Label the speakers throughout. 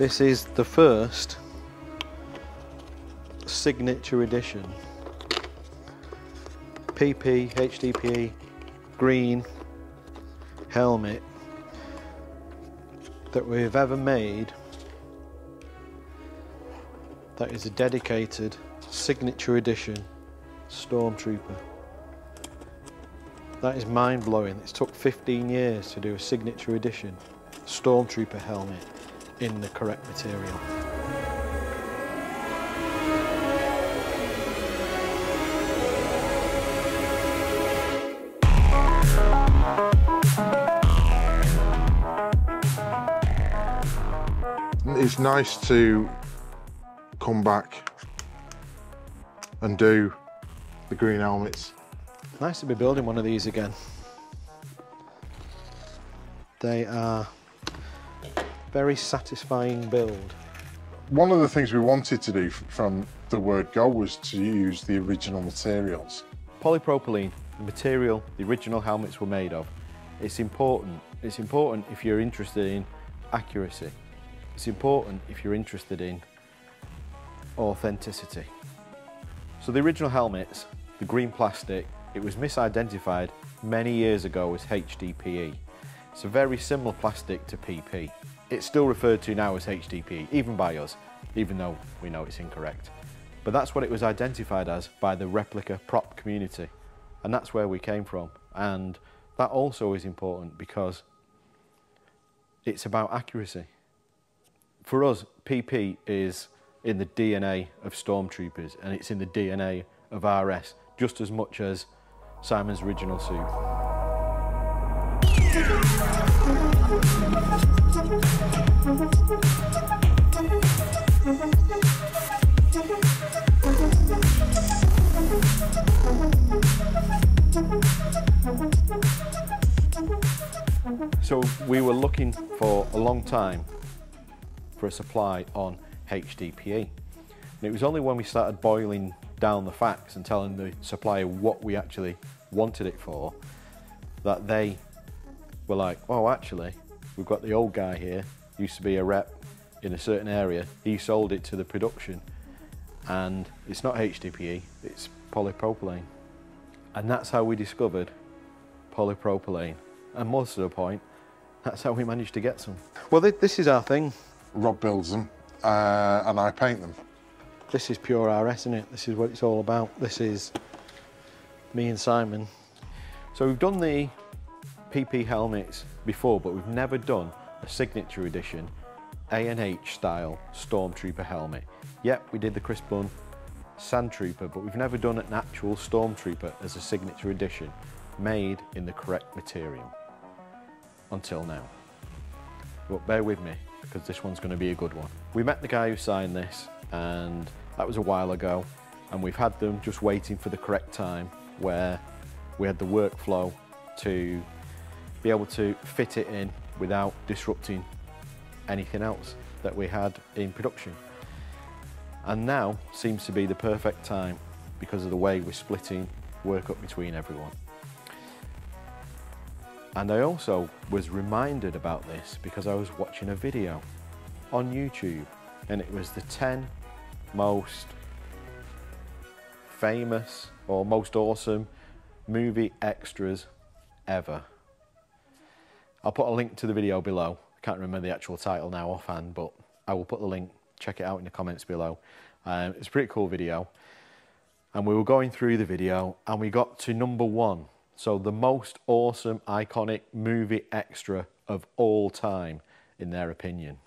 Speaker 1: This is the first signature edition PP HDPE green helmet that we've ever made that is a dedicated signature edition Stormtrooper. That is mind-blowing. It's took 15 years to do a signature edition Stormtrooper helmet in the correct material.
Speaker 2: It's nice to come back and do the green helmets.
Speaker 1: Nice to be building one of these again. They are very satisfying build.
Speaker 2: One of the things we wanted to do from the word go was to use the original materials.
Speaker 1: Polypropylene, the material the original helmets were made of. It's important. It's important if you're interested in accuracy. It's important if you're interested in authenticity. So the original helmets, the green plastic, it was misidentified many years ago as HDPE. It's a very similar plastic to PP. It's still referred to now as HDPE, even by us, even though we know it's incorrect. But that's what it was identified as by the replica prop community. And that's where we came from. And that also is important because it's about accuracy. For us, PP is in the DNA of Stormtroopers and it's in the DNA of RS just as much as Simon's original suit. So we were looking for a long time for a supply on HDPE. And it was only when we started boiling down the facts and telling the supplier what we actually wanted it for that they were like, oh, actually, we've got the old guy here, used to be a rep in a certain area, he sold it to the production and it's not HDPE, it's polypropylene. And that's how we discovered polypropylene. And most of the point, that's how we managed to get some. Well, this is our thing.
Speaker 2: Rob builds them and I paint them.
Speaker 1: This is pure RS, isn't it? This is what it's all about. This is me and Simon. So we've done the PP helmets before, but we've never done a signature edition A&H style Stormtrooper helmet. Yep, we did the Chris Bunn Sandtrooper, but we've never done an actual Stormtrooper as a signature edition made in the correct material until now. But bear with me, because this one's going to be a good one. We met the guy who signed this, and that was a while ago, and we've had them just waiting for the correct time where we had the workflow to be able to fit it in without disrupting anything else that we had in production. And now seems to be the perfect time because of the way we're splitting work up between everyone. And I also was reminded about this because I was watching a video on YouTube, and it was the 10 most famous or most awesome movie extras ever. I'll put a link to the video below. I can't remember the actual title now offhand, but I will put the link. Check it out in the comments below. It's a pretty cool video. And we were going through the video and we got to number 1. So the most awesome, iconic movie extra of all time, in their opinion.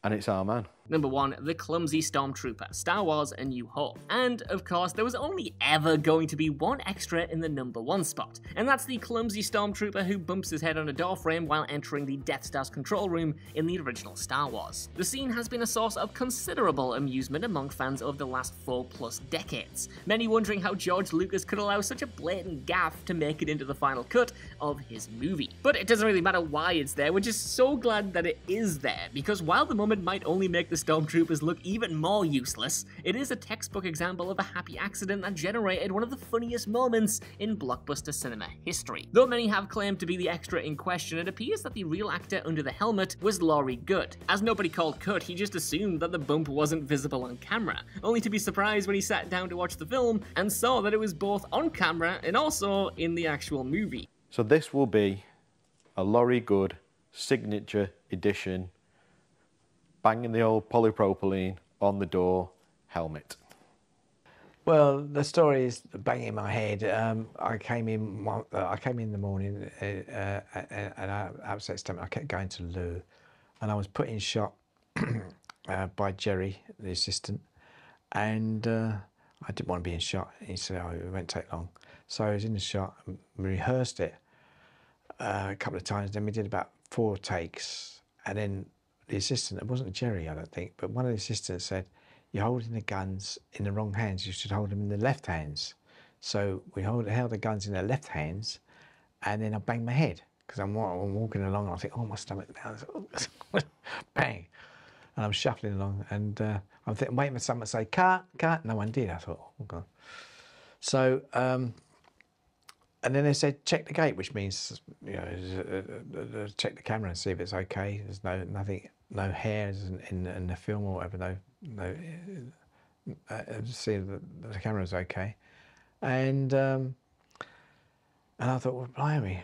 Speaker 1: And it's our man.
Speaker 3: Number 1, the clumsy Stormtrooper, Star Wars A New Hope. And, of course, there was only ever going to be one extra in the number 1 spot, and that's the clumsy Stormtrooper who bumps his head on a door frame while entering the Death Star's control room in the original Star Wars. The scene has been a source of considerable amusement among fans over the last 4+ decades, many wondering how George Lucas could allow such a blatant gaffe to make it into the final cut of his movie. But it doesn't really matter why it's there, we're just so glad that it is there, because while the moment might only make the the Stormtroopers look even more useless, it is a textbook example of a happy accident that generated one of the funniest moments in blockbuster cinema history. Though many have claimed to be the extra in question, it appears that the real actor under the helmet was Laurie Good. As nobody called cut, he just assumed that the bump wasn't visible on camera, only to be surprised when he sat down to watch the film and saw that it was both on camera and also in the actual movie.
Speaker 1: So this will be a Laurie Good signature edition, banging the old polypropylene on the door helmet.
Speaker 4: Well, the story is banging in my head. I came in the morning and I upset stomach. I kept going to the loo, and I was put in shot by Jerry, the assistant, and I didn't want to be in shot. He said, "Oh, it won't take long." So I was in the shot and we rehearsed it a couple of times. Then we did about 4 takes, and then the assistant, it wasn't Jerry, I don't think, but one of the assistants said, "You're holding the guns in the wrong hands. You should hold them in the left hands." So we held the guns in the left hands, and then I banged my head because I'm walking along. And I think, "Oh, my stomach now!" Bang, and I'm shuffling along, and I'm waiting for someone to say "cut, cut." No one did. I thought, "Oh God." So, and then they said, "Check the gate," which means, you know, check the camera and see if it's okay. There's nothing, no hairs in the film or whatever. See that the camera's okay, and I thought, well, blimey,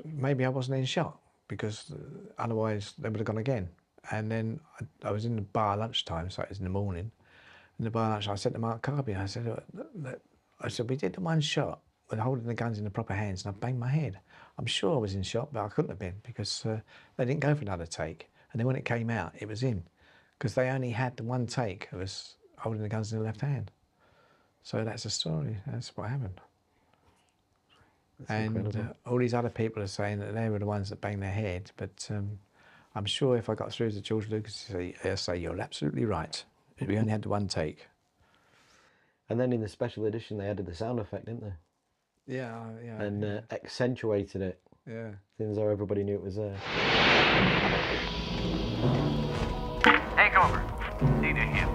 Speaker 4: maybe I wasn't in shot, because otherwise they would have gone again. And then I was in the bar lunchtime, so it was in the morning. In the bar lunch, I said to Mark Carby, I said, "We did the one shot with holding the guns in the proper hands, and I banged my head. I'm sure I was in shot, but I couldn't have been, because they didn't go for another take. And then when it came out, it was in, because they only had the one take of us holding the guns in the left hand." So that's the story. That's what happened. That's and all these other people are saying that they were the ones that banged their head, but I'm sure if I got through to George Lucas, he'll say, "You're absolutely right. We only had the one take."
Speaker 1: And then in the special edition, they added the sound effect, didn't they?
Speaker 4: Yeah, yeah.
Speaker 1: And accentuated it.
Speaker 4: Yeah.
Speaker 1: Seems though everybody knew it was there.
Speaker 5: Take over. Need to hit.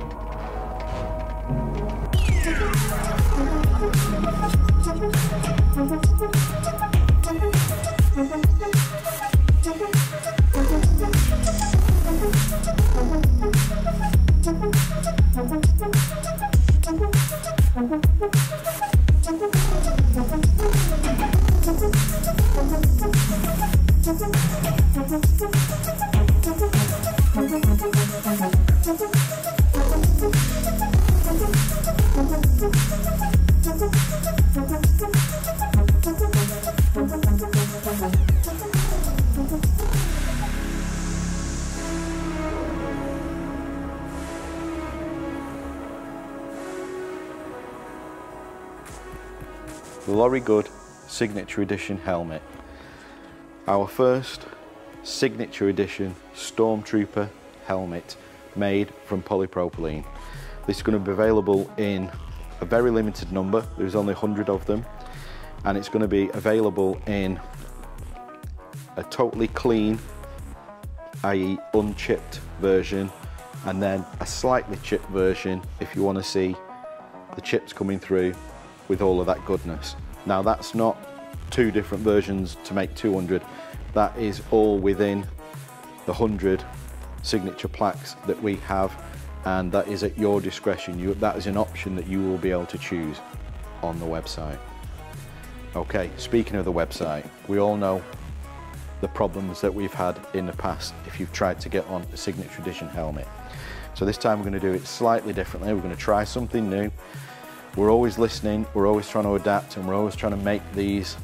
Speaker 1: The Laurie Good Signature Edition helmet. Our first Signature Edition Stormtrooper helmet made from polypropylene. This is going to be available in a very limited number. There's only 100 of them, and it's going to be available in a totally clean, i.e. unchipped version, and then a slightly chipped version if you want to see the chips coming through with all of that goodness. Now that's not 2 different versions to make 200. That is all within the 100 signature plaques that we have, and that is at your discretion. That is an option that you will be able to choose on the website. Okay, speaking of the website, we all know the problems that we've had in the past if you've tried to get on a signature edition helmet. So this time we're going to do it slightly differently. We're going to try something new. We're always listening, we're always trying to adapt, and we're always trying to make these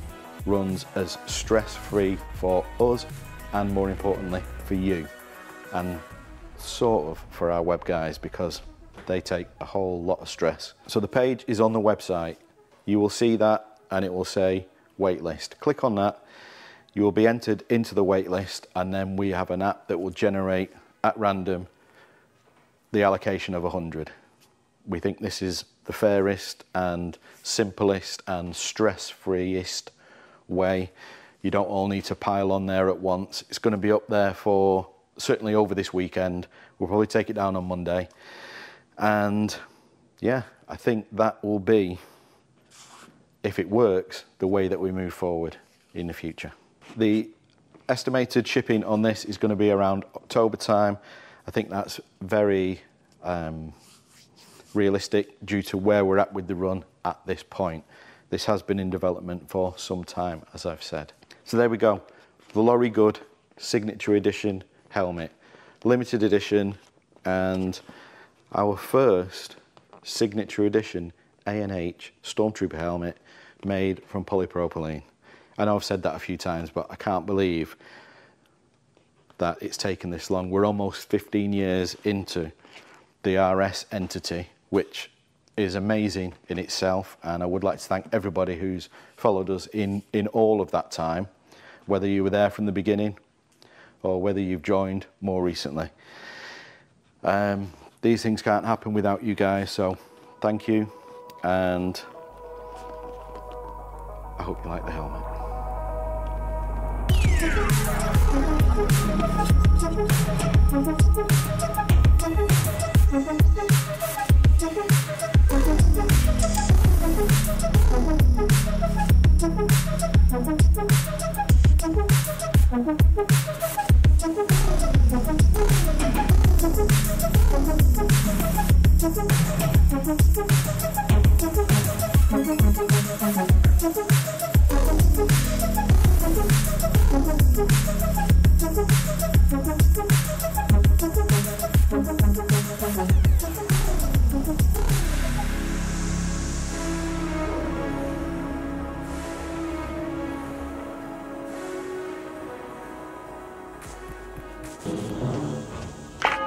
Speaker 1: runs as stress-free for us, and more importantly for you, and sort of for our web guys, because they take a whole lot of stress. So the page is on the website. You will see that, and it will say waitlist. Click on that, you will be entered into the waitlist, and then we have an app that will generate at random the allocation of 100. We think this is the fairest and simplest and stress-freest way. You don't all need to pile on there at once. It's going to be up there for certainly over this weekend. We'll probably take it down on Monday. And yeah, I think that will be, if it works, the way that we move forward in the future. The estimated shipping on this is going to be around October time. I think that's very realistic due to where we're at with the run at this point. This has been in development for some time, as I've said. So there we go, the Lorry Good Signature Edition helmet, limited edition, and our first Signature Edition A&H Stormtrooper helmet made from polypropylene. I know I've said that a few times, but I can't believe that it's taken this long. We're almost 15 years into the RS entity, which is amazing in itself, and I would like to thank everybody who's followed us in all of that time, whether you were there from the beginning or whether you've joined more recently. These things can't happen without you guys, so thank you, and I hope you like the helmet.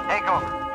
Speaker 5: Take over.